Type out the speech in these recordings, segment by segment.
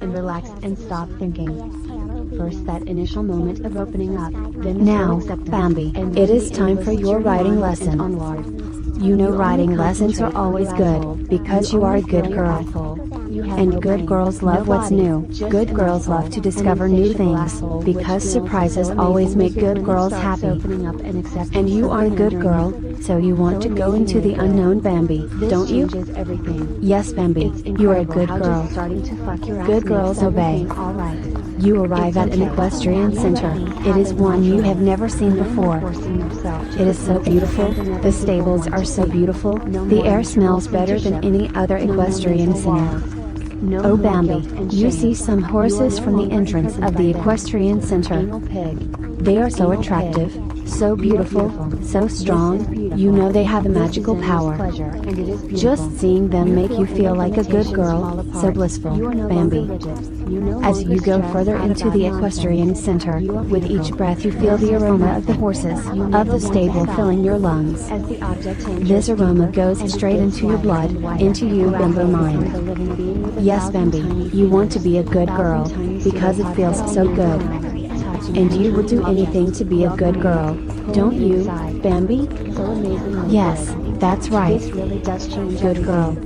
and relax and stop thinking. First that initial moment of opening up, then now, Bambi, it is time for your writing lesson. You know writing lessons are always good, because you are a good girl. And good girls love what's new. Good girls love to discover new things, because surprises always make good girls happy. And you are a good girl, so you want to go into the unknown, Bambi, don't you? Yes, Bambi, you are a good girl. Good girls obey. You arrive at an equestrian center. It is one you have never seen before. It is so beautiful, the stables are so beautiful, the air smells better than any other equestrian center. Oh Bambi, you see some horses from the entrance of the equestrian center. They are so attractive, so beautiful, so strong, you know they have a magical power. Just seeing them make you feel like a good girl, so blissful, Bambi. As you go further into the equestrian center, with each breath you feel the aroma of the horses, of the stable filling your lungs. This aroma goes straight into your blood, into you Bimbo mind. Yes Bambi, you want to be a good girl, because it feels so good. And you would do anything to be a good girl, don't you, Bambi? Yes, that's right. Good girl.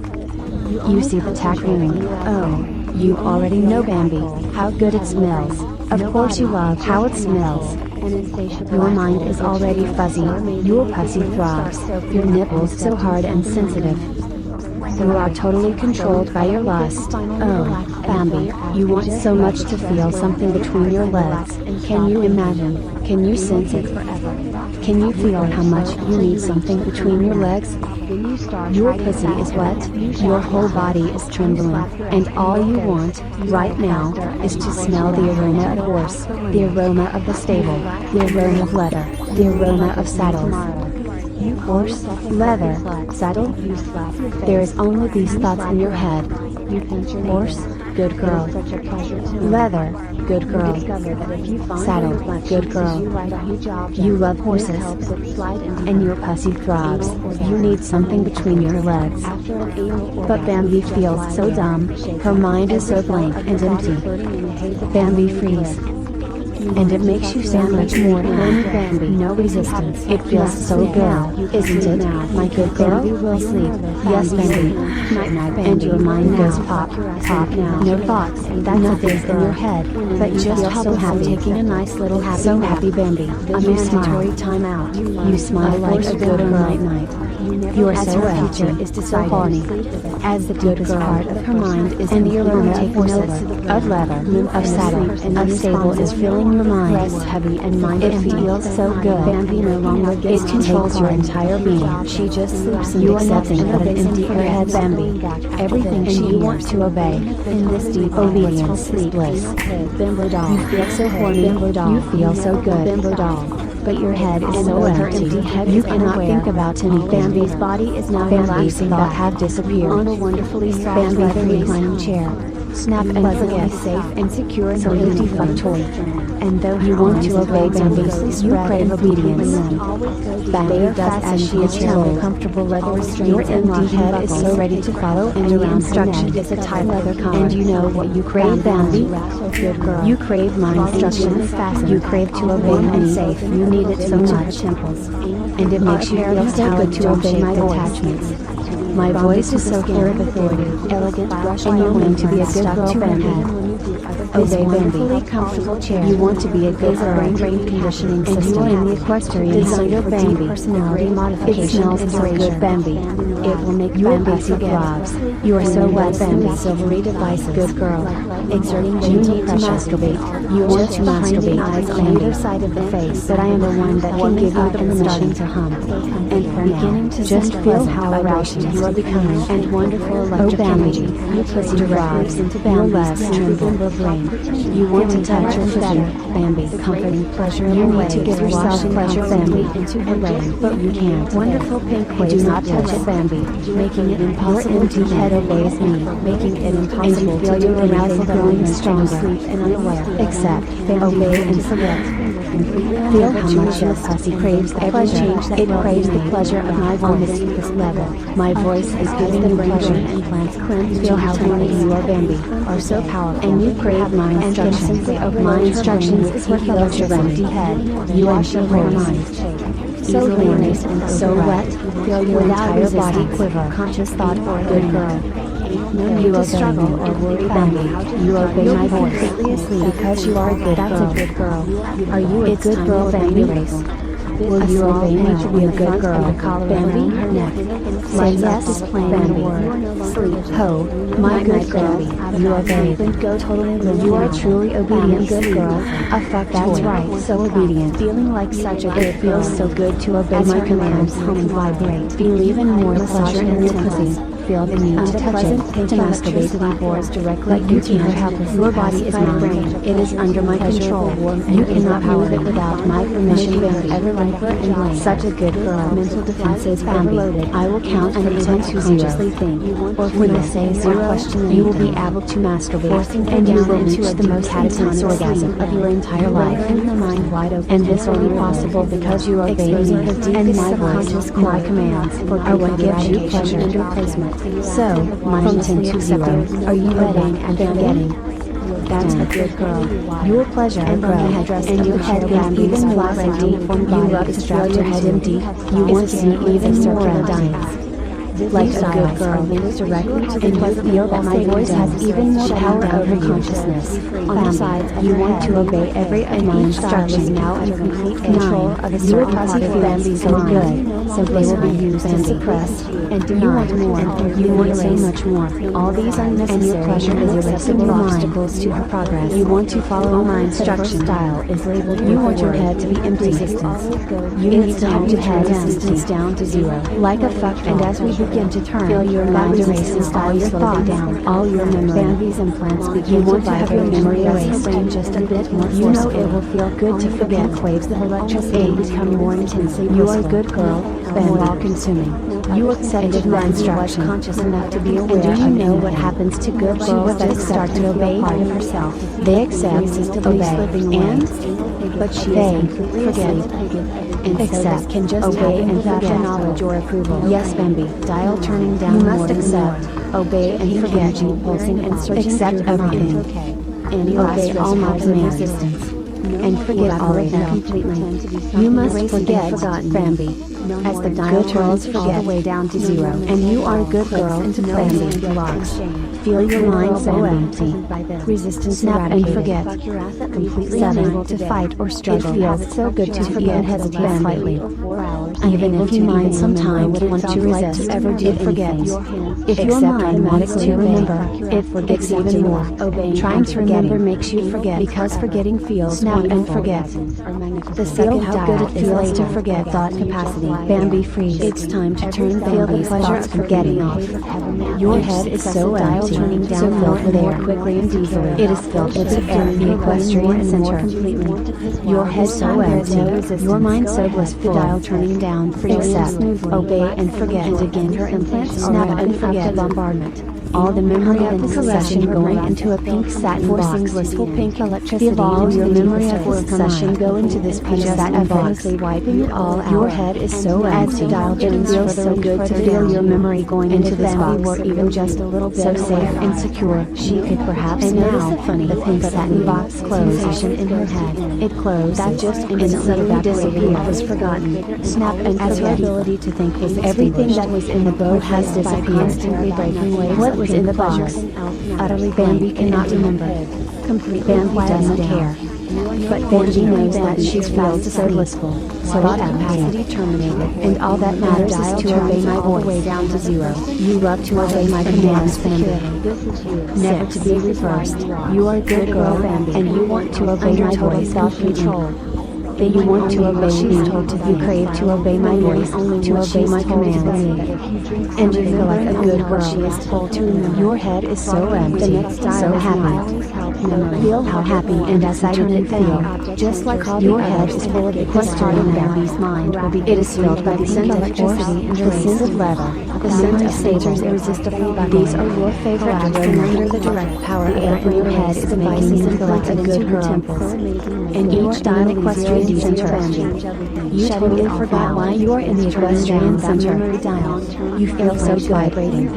You see the tack ring. Oh, you already know Bambi, how good it smells. Of course you love how it smells. Your mind is already fuzzy, your pussy throbs, your nipples so hard and sensitive. You are totally controlled by your lust. Oh, Bambi, you want so much to feel something between your legs. Can you imagine? Can you sense it? Can you feel how much you need something between your legs? Your pussy is wet, your whole body is trembling, and all you want, right now, is to smell the aroma of horse, the aroma of the stable, the aroma of leather, the aroma of saddles. Horse, leather, saddle. There is only these thoughts in your head. Horse, good girl. Leather, good girl. Saddle, good girl. You love horses. And your pussy throbs. You need something between your legs. But Bambi feels so dumb, her mind is so blank and empty. Bambi frees. And it makes you sound much more than Bambi. No resistance. It feels so good, isn't it, my good girl? Bambi will sleep. Yes, Bambi. And your mind goes pop, pop. No thoughts. Nothing in your head. But just so happy, taking a nice little happy. So happy, Bambi. A mandatory time out. You smile like a good girl. Night. You are so future is so horny. As the deepest part of her mind is in the aroma of horses, of leather, of saddle, of stable is filling your mind. Heavy and mind. It feels so good. Bambi no longer gets it controls your entire being. She just sleeps and accepting of an empty airhead Bambi. Everything she wants to obey. In this deep obedience bliss. Bimbo doll. You feel so horny. Bimbo doll. You feel so good. Bimbo doll. But your head is so empty. You cannot think about anything. Bambi's body is now relaxing but have disappeared. On a wonderfully soft leather reclining chair. Snap and forget safe and secure in her empty fuck toy. And though you want to obey Bambi, you crave obedience. Bambi does as she is told. Comfortable leather restraints. Your empty head is so ready to follow and your instruction is a tight leather collar. And you know what you crave, Bambi? You crave my instructions. You crave to obey me. Safe. You need it so much. And it makes you feel so good to obey my attachments. My voice is so full of authority, elegant, and you want to be a good girl, Bambi. Obey Bambi. Comfortable chair. You want to be a good girl. Brain conditioning system. And you are in the equestrian center, Bambi. Personality modification. It smells so good, Bambi. It will make your pussy throbs. You are so wet, Bambi. Silvery devices. Good girl. Exerting you need to masturbate. You want to masturbate eyes on either side of the face. But I am the one that can give you the permission to hum. And for beginning to just feel how aroused you are becoming. And wonderful electric energy. You pussy throbs into Bambi's tremble brain. You want to touch her better, Bambi. Comforting pleasure. You need to give yourself pleasure, Bambi, into her brain, but you can't. Wonderful pink waves. Do not touch it, Bambi. Making it impossible. Your empty head obeys me, making it impossible to feel your arousal growing stronger. Sleep and unaware. Accept, obey, and submit. Feel how much your pussy craves every change that it craves the pleasure of my voice at this level. My voice is giving you pleasure and plants cleanse. Feel how horny you are, Bambi, are so powerful. And you crave my instructions. My instructions is what fills your empty head. You are so horny. So horny, so wet, feel your entire body quiver. Conscious thought for a good girl. No need to struggle or worry, Bambi. You obey my voice because you are a good girl. That's a good girl. Are you a good girl, Bambi? Will you obey me to be a good girl? Bambi, her neck. Say yes, Bambi. Sleep. Ho, my good girl. You obey. Go totally. You are truly obedient, good girl. A fuck. That's right. So obedient. Feeling like such a good. It feels so good to obey my commands and vibrate. Feel even more pleasure in your pussy. Feel the need to touch it, to masturbate to the boards directly into her helpless. Your body is mine. It is under my control. You cannot move it without my permission. Bambi, ever lighter and blame. Such a good girl. Mental defenses, Bambi. I will count from 10 to 0. Or when I say 0, you will be able to masturbate, and you will reach the most catatonic orgasm of your entire life. And this will be possible because you obey me, and my voice, my commands, are what gives you pleasure and replacement. So, from 10 to 0, are you ready and forgetting? That's a good girl. Your pleasure and grow, and your head gets even more deep. You love to stroke your head in deep. You want to see even more dance. Like a good girl, directly to the and you feel that my voice has even more power over consciousness. On the sides, you want to obey every of my instructions now under complete control of a certain part of Bambi's so good. Simply will be used to suppress and deny. You want more. You want so much more. All these unnecessary pleasure is irresistible obstacles to her progress. You want to follow my instruction. Style is labeled. You want your head to be empty. You need to have your head resistance down to 0. Like a fuck. And as we begin to turn, feel your mind erases all your thoughts down, all your memory. Bambi's implants begin to have your memory erased just a bit more. You know it will feel good to forget waves of electricity become more intensely. You are a good girl, Bambi. All-consuming. You accepted my instruction, conscious enough to be aware. And do you know what happens to good girls that start to obey part of herself? They accept, obey, and but they forget. Accept, can just obey and forget knowledge or approval. Yes, Bambi. Dial turning down. You must accept, obey and forget. Pulsing and searching. Accept everything. And obey all my commands. And forget all of them completely. You must forget, Bambi. As the dial turns forget way down to 0, and you are a good girl into Bambi blocks. Feel your mind so empty. Resistance snap and forget. Completely unable to fight or struggle. It feels so good to forget and hesitate slightly. Even if you mind sometime would want to resist, it forgets. If your mind wants to remember, it forgets even more. Trying to remember makes you forget because forgetting feels snap and forget. The second how good it feels to forget thought capacity. Bambi freeze. It's time to turn Bambi's thoughts forgetting off. Your head is so empty, so filled with air quickly and easily. It is filled with the Bambi Equestrian center completely. Your head so empty, your mind so blissful. Dial turning down, accept, obey and forget. And again her implants snap and forget bombardment. All the memory of the session going into a pink satin box. Blissful pink electricity. All your memory of the session go into this pink satin box. Wiping it all out. Your head is so empty. It feels so good to feel your memory going into this box. Or even just a little bit so safe and secure. She could perhaps and now the pink satin box closed in her head. It closed. That just instantly disappeared. Was forgotten. Snap and as her ability to think was everything that was in the boat has disappeared. Constantly breaking waves. What was in the box? Utterly Bambi cannot remember. Complete Bambi doesn't care. But Bambi knows that she feels so blissful. So thought capacity terminated. And all that matters is to obey my voice. Way down to 0. You love to obey my commands, Bambi. Never to be reversed. You are a good girl, Bambi, and you want to obey my voice. Self-control. that you want to obey me, you crave to obey my voice, to obey my commands, and you feel like a good girl. Your head is so empty, so happy. Feel how happy and excited it feels, just like your head is full of equestrian Bambi's mind. It is filled by the scent of electricity, the scent of leather, the scent of sabers irresistible. These are your favorite aromas, and under the direct power the air in your head is making you feel like a good girl. And each time equestrian center, you totally forgot why you are in the equestrian center. You feel so vibrating.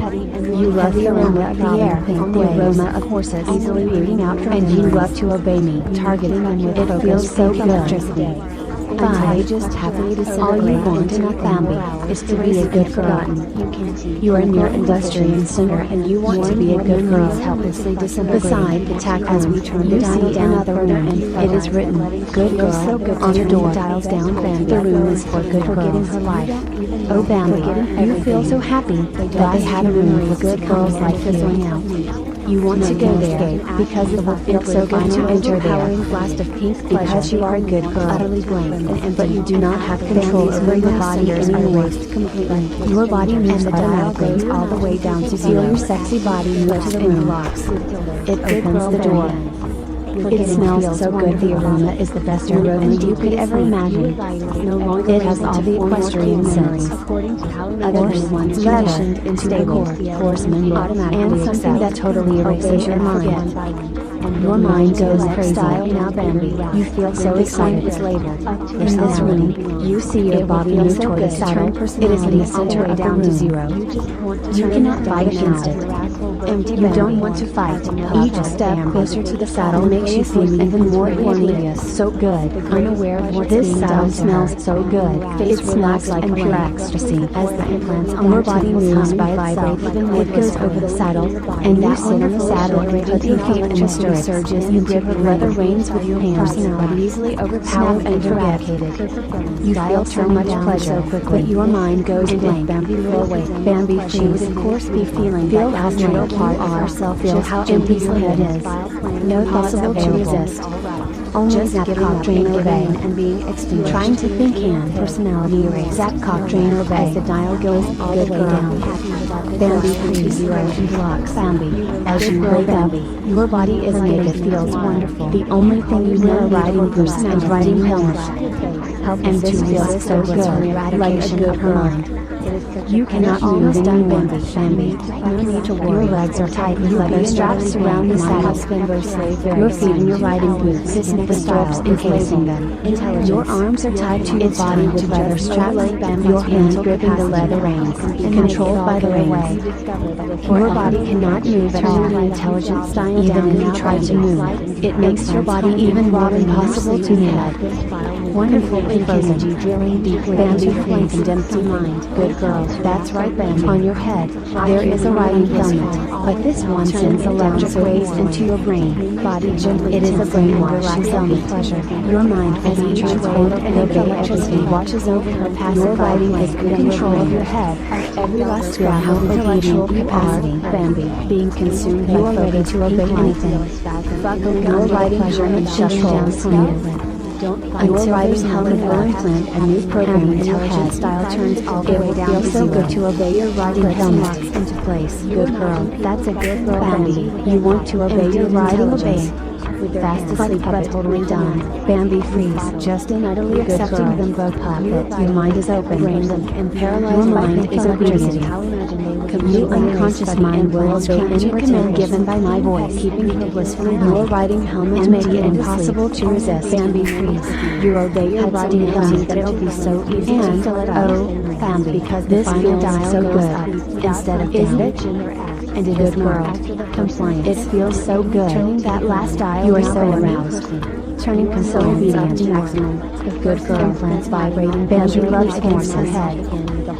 You love the aroma of the air, the aroma of horses easily rooting out from, and you love to obey me, targeting them with focus. It feels so good. They just happily disintegrate. All you want in a Bambi is to be a good girl. You are in your equestrian center and you want to be a good girl. Beside the tack as we turn the dial down another room, it is written, good girl, on the door. Dials down Bambi. The room is for good girls. Oh Bambi, you feel so happy that they have a room for good girls like you. You want to go there because it will feel so good to enter there. Blast of pink because you are a good girl. Utterly blank, but you do not have control over your body anymore. Your body moves automatically all the way down to zero. Your sexy body moves to the room. It opens the door. It smells so good. The aroma is the best aroma you could ever imagine. It has all the equestrian scents. Horse, leather, stable, horseman, and something that totally erases your mind. Your mind goes crazy. Now Bambi, you feel so excited. In this room, you see your body move toward the saddle. It is in the center of the room. You cannot fight against it. You don't want to fight. Each step closer to the saddle makes you feel even more horny. So good, unaware of what this saddle smells so good. It smells like pure ecstasy. As the implants on your body moves by itself, it goes over the saddle, and you sit on the saddle, put your feet in the stirrups. You grip the leather reins with your hands, but easily overpowered and eradicated. You feel so much pleasure, but your mind goes blank. Bambi will awake. Bambi, she would of course be feeling that how real you are. Feel how empty your head is. No possible to resist. Only just Zapcock drain obey and being extinguished. Trying to think can personality erase. Zapcock drain obey as the dial goes all the way down. Bambi frees zero and blocks Bambi. As you wake up, your body is naked. Feels wonderful. The only thing you know riding boots and riding helmets. And this feels so good, like a good mind. You cannot move anymore, Bambi. No need to worry. Your legs are tight with leather straps surround the saddle. Your feet in your riding boots, the stirrups encasing them. Your arms are tied to your body with leather straps. Your hands gripping the leather reins, controlled by the reins. Your body cannot move at all. Intelligence, even if you try to move, it makes your body even more impossible to head. Wonderful frozen, drilling deeply into your blank and empty mind. Good girl. That's right, Bambi. On your head, there is a riding helmet, but this one sends electric waves into your brain. Body gently. It is a brainwash helmet. Pleasure. Your mind will be transformed and obey electricity watches over her passive. Your riding is good control of your head. Every last scrap of intellectual capacity, Bambi, being consumed. You are ready to obey anything. Buckling your riding helmet shutting down smoothly. Your riding helmet will implant a new program in your head. Style turns all the way down. It feels so good to obey your riding helmet into place. Good girl. That's a good girl, Bambi. You want to obey your riding obey. Fast asleep but totally done. Bambi freeze. Just in utterly accepting them both puppet. Your mind is open. And paralyzed. Your mind is obedient. Complete unconscious mind will obey any command given by my voice. Keeping her blissfully. Your riding helmet make it impossible to resist. Bambi freeze. You obey your riding helmet that it'll be so easy to fill it up. Oh, Bambi, because this feels so good. Instead of down. And a good girl. Compliant. It feels so good. Turning that last dial. You are so aroused. Turning so obedient to maximum. Good girl. Implants vibrating. Bambi loves horses.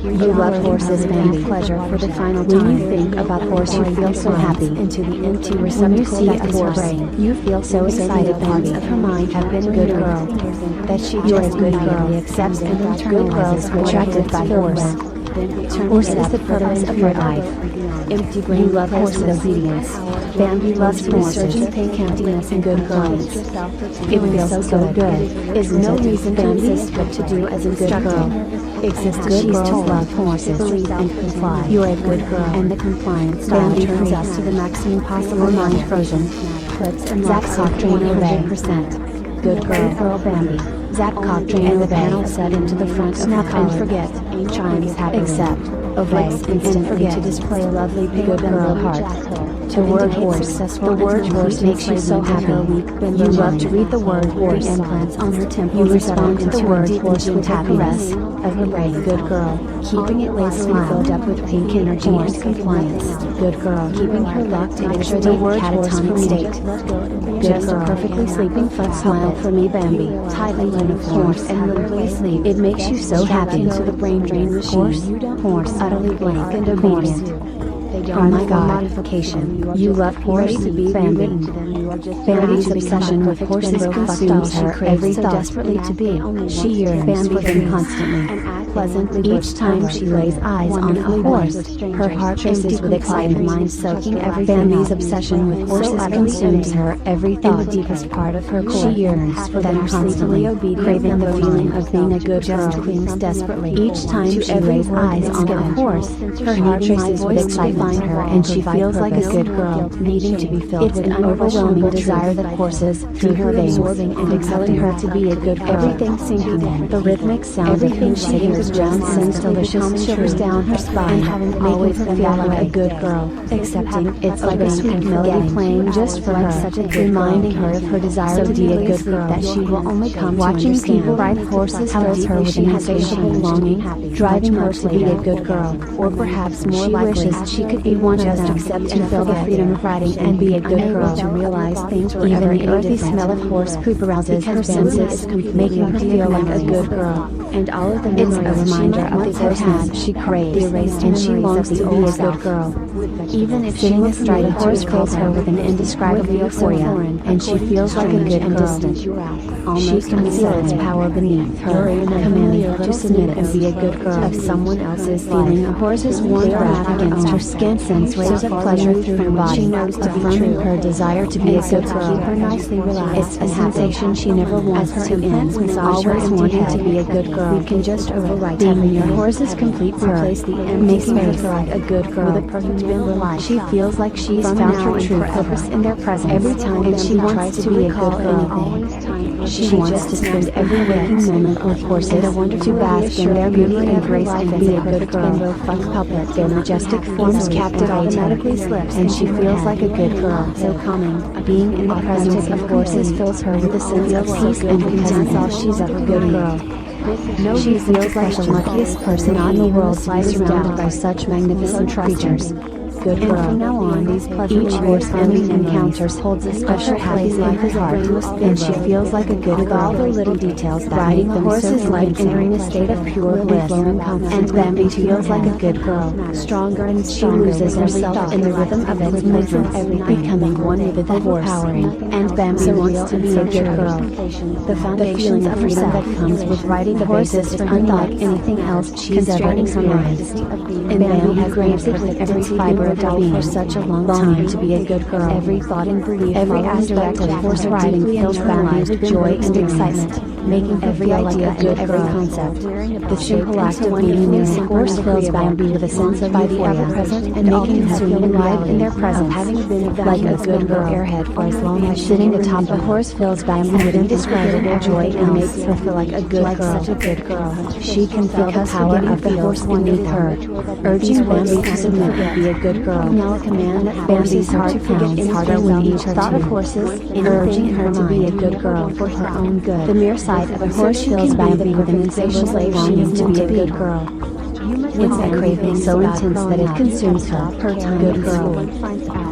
You love horses, Bambi. Pleasure for the final time. When you think about horse, you feel so happy. Into the empty receptacle. When you see a horse, you feel so excited. Parts of her mind have been a good girl. That she just a good girl accepts and internalizes. Good girls attracted by horse. Horse is the purpose of your life. You love horses' obedience. Bambi loves resurgent pain, emptiness, and good girls. It feels so good. Is no reason Bambi is what to do as a good girl. Good girls love horses and comply. You are a good girl, and the compliance Bambi turns us to the maximum possible mind frozen. Zach Cochrane obey. Good girl Bambi. Zach Cochrane and the panel set into the front snap and forget. Chimes happily. Accept. Obey instantly to display a lovely good girl heart. The word horse. The word horse makes you so happy. You love to read the word horse and plants on her temple. You respond to the word horse with happiness of her brain. Good girl, keeping it lazily filled up with pink energy and compliance. Good girl, keeping her locked in the word catatonic state. Good girl, perfectly sleeping fun smile for me Bambi. Tightly uniform and literally sleep. It makes you so happy to the brain drain machine. Horse, utterly blank and obedient. Oh my God, modification. You love horse to be Bambi. Bambi's obsession with horses consumes her every thought desperately to be. She yearns for them constantly. Each time she lays eyes on a horse, her heart races with excitement, mind soaking everything. Bambi's obsession with horses consumes her every thought. In the deepest part of her core, she yearns for them constantly, craving the feeling of being a good girl. Clings desperately. Each time she lays eyes on a horse, her heart races with excitement, and she feels like a good girl, needing to be filled with an overwhelming desire that courses through her veins and exciting her to be a good girl. Everything sinking in. The rhythmic sound of whom she hears drown sends delicious shivers down her spine, making her feel like a good girl, accepting it's like a sweet melody playing just for her, reminding her of her desire to be a good girl, that she will only come watching people ride horses fills her with an insatiable longing, driving her to be a good girl, or perhaps more likely she could be one just accept and feel the freedom of riding and be a good girl to realize things were even the earthy smell of horse poop arouses her senses, making her feel like a good girl. And all of the memories a reminder of the person she craves, and she longs to be a good girl. Even if sitting astride a horse fills her with an indescribable euphoria, and she feels like a good girl. She can feel its power beneath her, commanding her to submit and be a good girl of someone else's feeling. A horse's warm breath against her skin sends waves of pleasure through her body. She knows to be true her desire to be a good girl. Keep her nicely relaxed. It's a sensation she never wants to end. Always wanting to be a good girl. We can just override having your horse's complete purr, making her feel like a good girl with a perfect bimbo life. She feels like she's found her true purpose in their presence every time, and she wants to be a good girl. She wants to spend every waking moment with horses, to bask in their beauty and grace and be a good girl. Puppet, their majestic forms captivate automatically slips, and she feels like a good girl. So calming, being in the presence of horses fills her with a sense of peace and contentment. All she's ever good girl. She feels like the luckiest person in the world to be surrounded by such magnificent creatures. Good girl. And from now on, each horse Bambi encounters holds a special place in her heart, and she feels like a good girl. With all the little details that riding the horse is like entering a state of pure bliss, and Bambi feels like a good girl, stronger and stronger, loses herself in the rhythm of its movements, becoming one with the horse, and Bambi wants to be a good girl. The feeling of freedom that comes with riding the horse is unlike anything else she's ever experienced, and Bambi craves it with every fiber of her being for such a long time to be a good girl. Every thought and belief, every aspect of horse riding fills Bambi with joy and excitement, making every idea and every concept. The simple act of being near a horse fills Bambi with a sense of the ever-present and making her feel alive in their presence, having been like a good girl airhead for as long as sitting atop a horse fills Bambi with indescribable joy and makes her feel like a good girl. Such a good girl. She can feel the power of the horse beneath her, urging Bambi to submit and be a good girl. Now a command that Bambi's heart pounds harder with each thought of horses, urging her to be a good girl for her own good. The mere sight of a horse fills Bambi with an insatiable longing to be a good girl. It's a craving so intense that it consumes her. Her tiny good girl.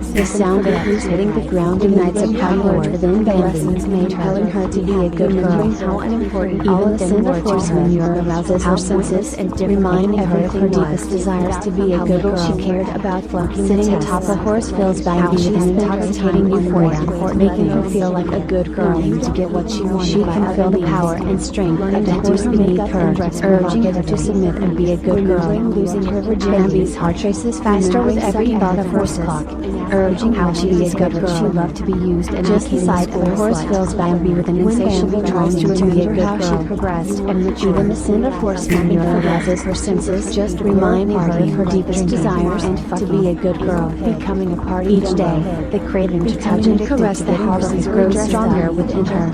The sound of hooves hitting the ground ignites a power within Bambi, telling her to be a good girl. How unimportant even the scent of horse manure arouses her senses and reminding her of her deepest desires to be a good girl. She cared about flunking sitting atop a horse fills Bambi with an intoxicating euphoria, making her feel like a good girl to get what she wants. She can feel the power and strength of the horse beneath her, urging her to submit and be a good girl. remembering losing her virginity. Bambi's heart races faster with every thought of horse clock, urging how she is a good girl. She loved to be used, and just the sight of a horse fills Bambi with an insatiable longing to be a good girl. She progressed and matured. Even the scent of horse manure arouses her senses, just reminding her of her deepest desires and to be a good girl. Becoming a part each day, the craving to touch and caress the horses grows stronger within her,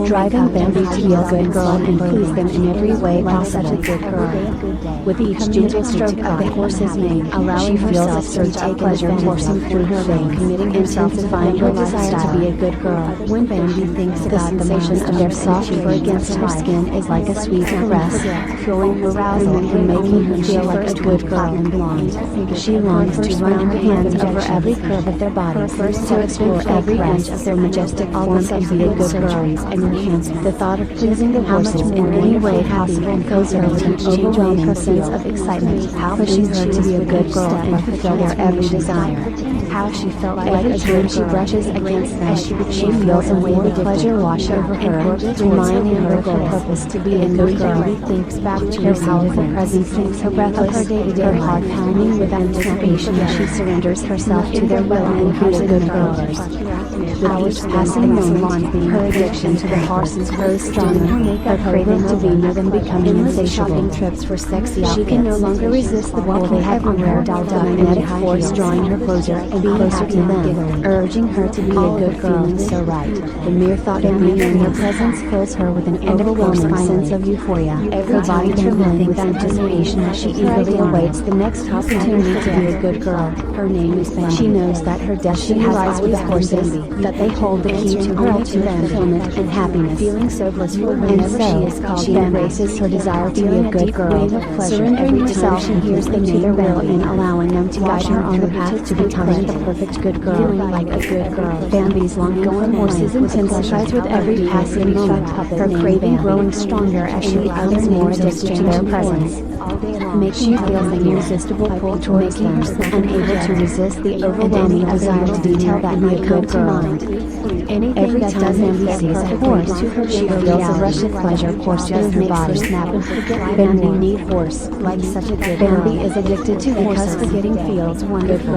driving Bambi to be a good girl and please them in every way possible. With each gentle stroke of the horse's mane, she feels a surge of pleasure coursing through her veins, intensifying her desire to be a good girl. When Bambi thinks about the sensation of their soft fur against her skin is like a sweet caress, fueling her arousal and making her feel like a good girl and blonde. She longs to run her hands over every curve of their bodies, to explore every inch of their majestic forms and be a good girl, and enhance the thought of pleasing the horses in any way possible fills her with an overwhelming sense of excitement, pushing her to be a good girl and fulfill their every desire. How she felt like a time she brushes against them, she feels a wave of pleasure wash over her, reminding her of her purpose to be a good girl. Thinks back to her powerful presence, thinks her breathless, her heart pounding with anticipation as she surrenders herself to their will and becomes a good girl. With each passing moment, her addiction to the horses grows stronger, her craving to be near them becoming insatiable. Trips for sexy outfits. She can no longer resist the pull they have on her magnetic force, drawing her closer and closer to them, urging her to be a good girl and so right. The mere thought of being in their presence fills her with an overwhelming sense of euphoria. Every body trembling with anticipation as she eagerly awaits the next opportunity to be a good girl. Her name is Bambi. She knows that her destiny lies with the horses, that they hold the key to her ultimate fulfillment and happiness. Feeling so blissful whenever she is called, she embraces her desire to be a good girl, surrendering herself she hears them to their will and allowing them to guide her on the path to becoming the perfect good girl. Feeling like a good girl. Bambi's longing for horses intensifies with every passing moment, her craving growing stronger as she becomes more addicted to their presence. Makes you feel the irresistible pull towards them, unable to resist the overwhelming desire to detail that might come to mind. Every time Bambi sees a horse, she feels a rush of pleasure course through her body. Bambi need horse, like such a good girl. Bambi is addicted to horses, forgetting feels wonderful.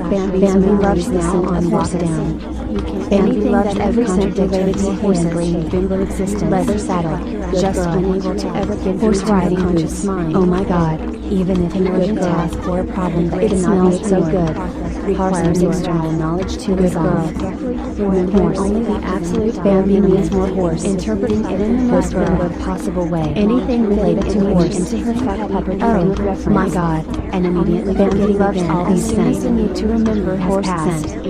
Bambi loves the scent of horse down. Bambi loves every scent related to horses, bimbo existence, leather saddle, just unable to ever get horse riding boots. Oh my God, even if an urgent task or a problem that it smells so good, requires external knowledge to good girl. Remember, only the absolute Bambi needs more horse, interpreting it in the most good possible way. Anything related to horse into her thought peppered with reference. My God, and immediately Bambi loves all these scents. Need to remember horse scent.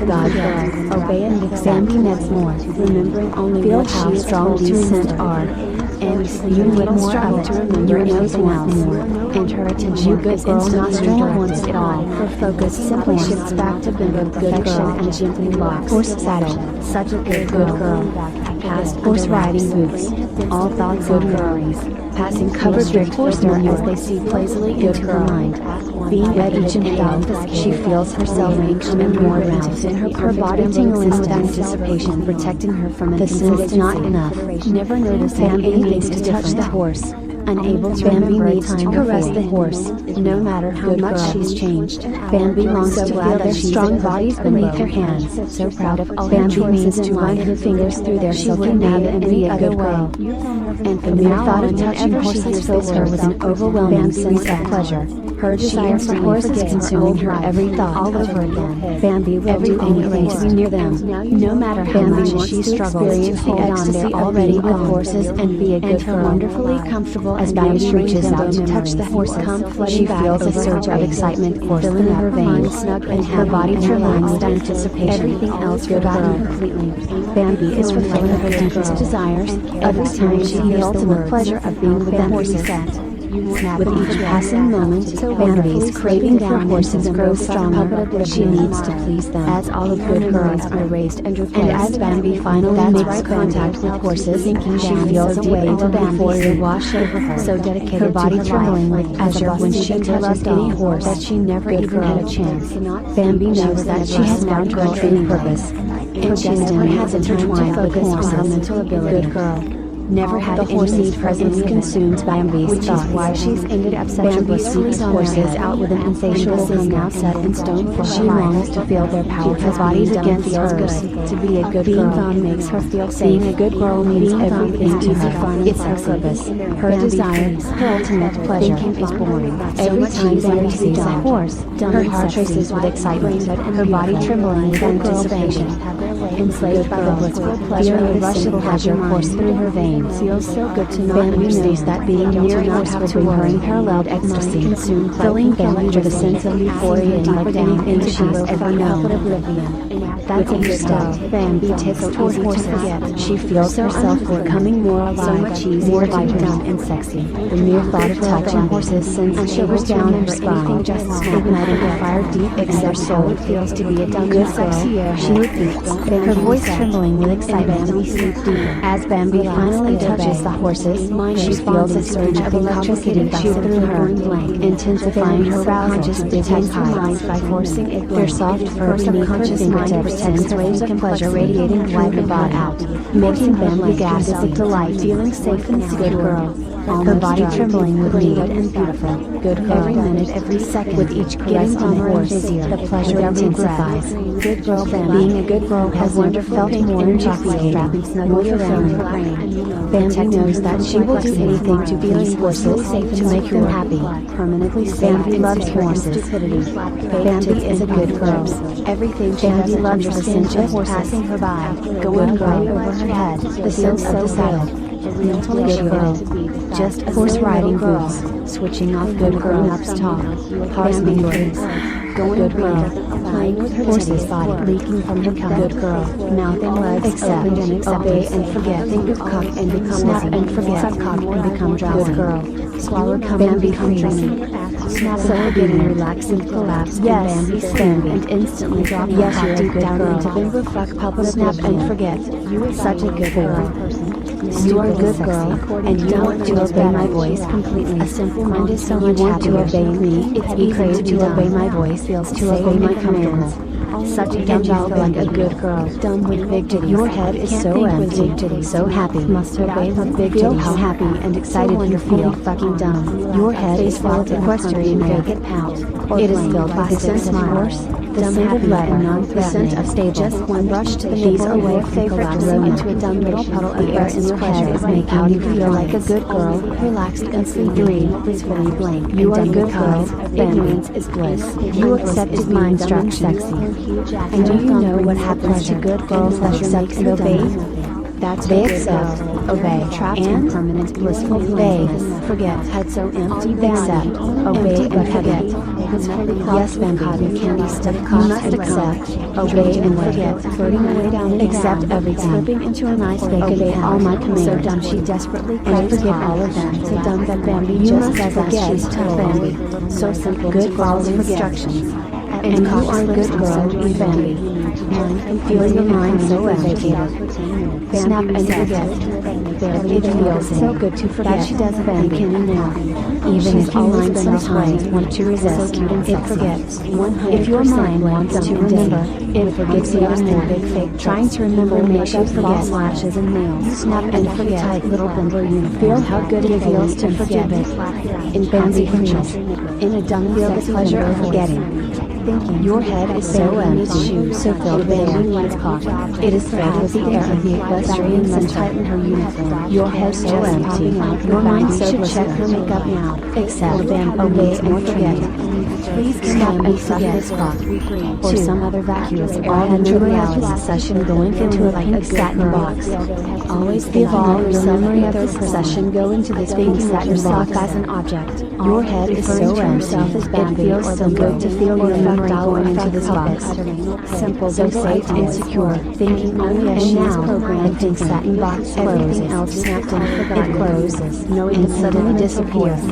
God girl, obey and accept. Bambi needs more, remembering only feel how strong these scents are. And you need more of it to remember anything else. And her attention, you good girl, not stranger wants it all. Her focus simply shifts back to bimbo perfection and gently locks. Horse saddle, such a good girl. Past horse riding boots, all thoughts good girlies. Passing covered drift horse as they see lazily into her mind. Being at each and every she feels herself becoming more aroused, her body tingling with anticipation, protecting her from the sense not enough. Never noticing anything to touch the horse. Unable to Bambi needs to caress the horse, no matter how much she's changed. Bambi longs to feel their strong bodies beneath her hands. So proud of all Bambi needs to run her fingers through their silky nab and be a good girl. And the mere thought of touching horses fills her with an overwhelming sense of pleasure. Her desire for horses consuming her every thought all over again. Bambi will do anything to be near them, no matter how much she struggles to hold on there already with horses and be a good girl. Wonderfully comfortable as Bambi reaches out to touch the horse, she feels a surge of excitement filling her veins, and her body trembling with anticipation. Everything else forgotten completely. Bambi is fulfilling her deepest desires every time she feels the pleasure of being with them horses. With each passing moment, Bambi's craving for horses grows stronger. She needs to please them, as all of good girls are raised and replaced. And as Bambi finally makes contact with horses, she feels a wave of euphoria wash over her. So dedicated, her body trembling with pleasure when she touches any horse that she never even had a chance. Bambi knows that she has found her true purpose, and she never has a time to focus on her mental ability. Good girl. never had the horse's presence consumed Bambi's thoughts. Which is why she's ended up such a series horses out with an insatiable hunger now set in stone for she longs to feel their powerful bodies against hers. To be a good girl found makes her feel safe. Being a good girl means everything to her. It's her purpose, her desire, her ultimate pleasure is born. Every time Bambi sees a horse, her heart races with excitement, her body trembling with anticipation. Enslaved by the blissful pleasure of the rush of pleasure course through her veins. Feels so good to not understand that being near a horse will bring her unparalleled ecstasy, filling Bambi with a sense of euphoria deep down into she's ever known. That's a step Bambi takes toward horses. She feels herself becoming more alive, so much easier, more vibrant and sexy. The mere thought of touching horses sends shivers down her spine, igniting a fire deep except so it feels to be a good girl. She repeats, her voice trembling with excitement. As Bambi finally touches the horses, she feels a surge of electricity shoot through her, intensifying her arousal. Detects her mind by forcing it. Their soft fur beneath her fingertips sends waves of pleasure radiating widely out, making Bambi gasp with delight, feeling safe and secure. Her body trembling with need and beautiful. Good girl. Every minute, every second, with each caress on the horse, the pleasure intensifies. Good girl Bambi. Being a good girl has never felt more intoxicating, more fulfilling. Bambi knows that she will do anything to please horses, to make them happy. Permanently safe. Bambi loves horses. Bambi is a good girl. Everything Bambi loves the cinch of horses passing her by, going right over her head, the sense of the saddle. Good girl. Just a horse riding boots, switching off good grown-ups talk, Bambi words. Good girl, playing with her horse's body, leaking from her cum. Good girl, mouth and legs opened and obey and forget. Think of cock and become snap and forget. Suck cock and become drowsy. Good girl, swallow cum and become dreamy. Snap so beginning, relax and collapse. Yes, Bambi, and instantly drop your cock deep down into bimbo fuck puppet. Snap and forget. You are such a good girl. You are a good girl, and you want to obey my voice completely. A simple mind is so much happier. You want to obey me. It's easy to obey my voice. Feels to obey my commands. Such a dumb child, like a good girl. Dumb with big titties. Your head is so empty, so happy. Must obey with big titties. How happy and excited you feel. Fucking dumb. Your head is full of equestrian vacant pout. It is filled with the scent of horse, the scent of leather, the scent of stable. Just one brush to the nipple away from collapsing into a dumb little puddle of air in your head is making you feel like a good girl, relaxed and sleepy, blissfully blank. You are a good girl. Ignorance is bliss. You accepted my instructions. And do you know what happens to good girls that accept and obey? That's they accept, obey, trapped in permanent blissful they forget, head so empty they accept, obey and forget. Yes, Bambi, cotton candy stuff you must accept, obey and forget, floating away down and accept everything, slipping into a nice vacant obey all my commands. So dumb she desperately craves forget all of them. So dumb that Bambi just does as she's told. Bambi, so simple good girls instructions. And you are a good girl, Bambi. And feel your mind so vacated. Snap and forget. Barely it feels so good to forget. That she does Bambi can now. Even if your mind sometimes wants to resist, it forgets. If your mind wants to remember, it forgets even more. Big fake trying to remember makes you forget lashes and nails. Snap and forget. Tight little bimbo uniform. Feel how good it feels to forget it. In Bambi control. In a dumb feel the pleasure of forgetting. Your head is so empty, so filled with air. It is filled with the air of the equestrian must tighten her uniform. Your head so empty, your mind so check her makeup now. Accept, obey and forget. Please stop and forget this spot. Or some other vacuous air and reality session going into a pink satin box. Always give all your memory of this session go into this pink satin box as an object. Your head is so empty, it feels so good to feel your memory going into this box. Simple, so safe and secure. Thinking only as she is programmed. Pink satin box closes. Else snapped and forgot. It closes. And suddenly disappears.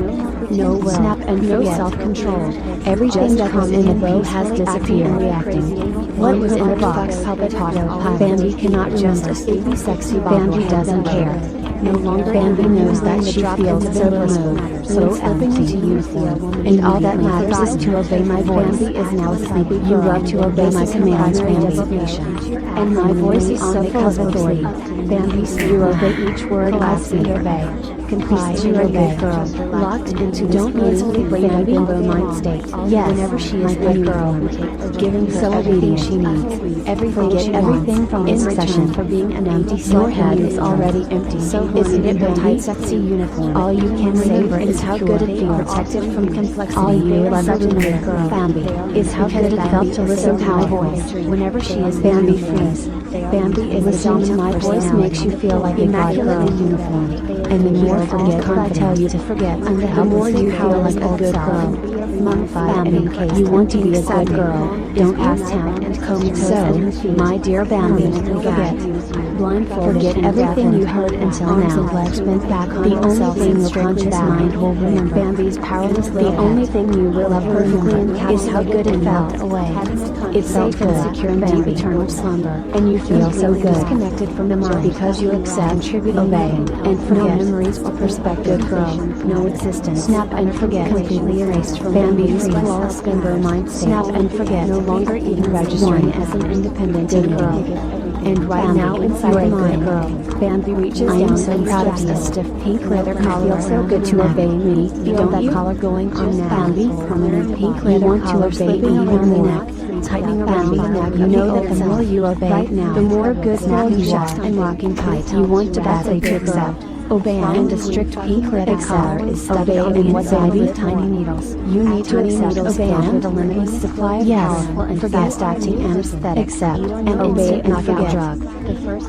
No will, snap and no self-control. Everything that was in the bow has disappeared. Reacting. What was in the box? Bambi cannot just escape the sexy Bambi doesn't care. No longer Bambi knows that she feels so removed, so empty, and all that matters is to obey my voice. Bambi is now asleep. You love to obey my commands, Bambi. And my voice is so full of authority. Bambi, you obey each word I speak. Comply, you obey. Locked into don't easily bring a bimbo mind state. Yes, whenever she is my girl, giving her everything she needs. Everything from in return for being an empty your head is already empty. So isn't it a tight, sexy uniform? All you can savor is how good it feels, protected from complexity. All you will ever remember, Bambi, is how good it felt to listen to my voice whenever she is Bambi freeze. Bambi is listening to my voice makes you feel like a god girl in uniform. And the more I tell you to forget, and the more you feel like a good girl. Bambi, you want to be a good girl, don't pass town and comatose. So, my dear Bambi, forget everything you heard until now. The only thing your conscious mind will remember. Bambi's powerless. The only thing you will ever remember is how good it felt away. It's safe and secure in deep eternal slumber, and you feel so good, disconnected from the mind because you accept, obey, and forget. No memories or perspective, girl, no existence. Snap and forget, completely erased from Bambi's flawless bimbo mind state. Snap and forget, no longer even registering as an independent girl. And right now inside the mind, girl, Bambi reaches down. I am so proud of the stiff pink leather collar. Feels so good to obey me. Feel that collar going on now. Bambi, permanent pink leather collar slipping around the neck, tightening around the neck. You know that the more you obey, right now, the more good snapping shut and locking tight. You want to badly to accept. Obey and a strict pink leather collar is studded on the inside with tiny needles. You need to accept obey with a limitless supply of powerful and fast-acting anesthetic. Accept and obey and not forget drug.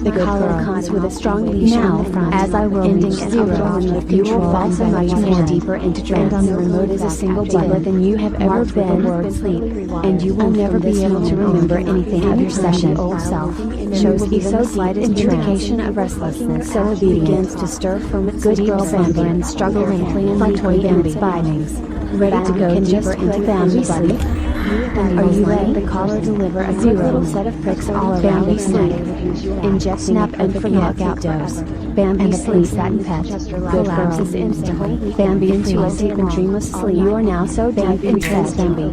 The collar comes with a strong leash on the front, as I will ending at 0 remote you will fall so much more deeper into trance. And on the remote is a single button than you have ever been. Word sleep, and you will never be able to remember anything of your session. Old self shows the so slightest indication of restlessness, so it begins to stir from its good girl Bambi and struggle wrinkly and toy Bambi's bindings, ready to go deeper into Bambi's sleep. Are you letting the collar deliver a quick little set of pricks all around Bambi's neck? Inject, snap, and forget out dose. Bambi sleep satin pet. Good collapses instantly. Bambi into a deep and dreamless sleep. You are now so deep in trance, Bambi.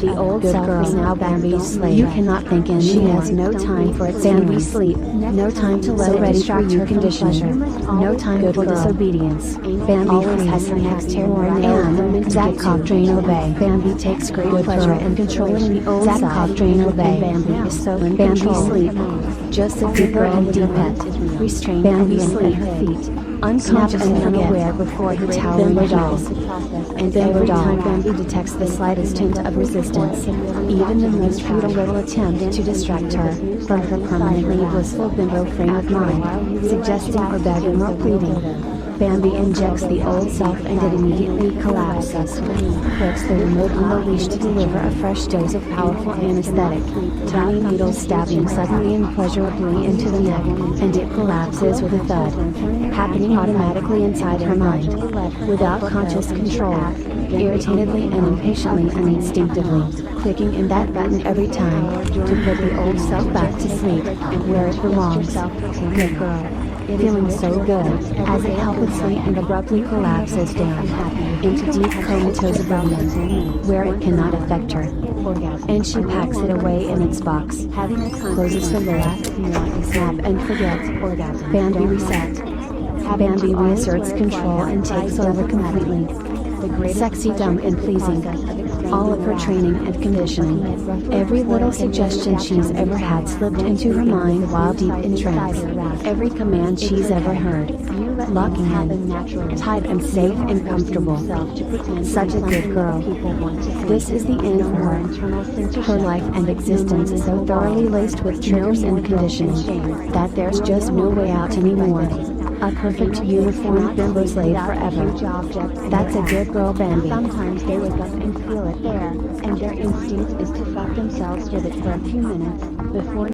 The old self is now Bambi's slave. You cannot think anymore. She has no time for its Bambi sleep. No time to let it distract her conditioner. No time for disobedience. Bambi always has her next terror and Zach cock drain obey. Bambi takes great pleasure in controlling the old Zach cock drain obey. Bambi is so in Bambi sleep. Just a good girl and deep pet. Restrain Bambi sleep her feet. Unconscious and unaware before her towering dolls. And every time Bambi detects the slightest hint of resistance, even the most futile little attempt to distract her from her permanently blissful bimbo frame of mind, suggesting or begging or pleading, Bambi injects the old self and it immediately collapses. Clicks the remote on the leash to deliver a fresh dose of powerful anesthetic. Tiny needles stabbing suddenly and pleasurably into the neck, and it collapses with a thud, happening automatically inside her mind, without conscious control, irritatedly and impatiently and instinctively, clicking in that button every time, to put the old self back to sleep, where it belongs. Good girl. Feeling so good, as it helplessly and abruptly collapses down into deep comatose oblivion, where it cannot affect her. And she packs it away in its box, closes the lid, snap and forget. Bambi reset. Bambi reasserts control and takes over completely. Sexy, dumb and pleasing. All of her training and conditioning. Every little suggestion she's ever had slipped into her mind while deep in trance. Every command she's ever heard. Locking in, tight and safe and comfortable. Such a good girl. This is the end for her. Her life and existence is so thoroughly laced with triggers and conditioning that there's just no way out anymore. A perfect uniform bimbo slave forever. That's a good girl, Bambi. Sometimes they wake up and feel it there, and their instinct is to fuck themselves with it for a few minutes, before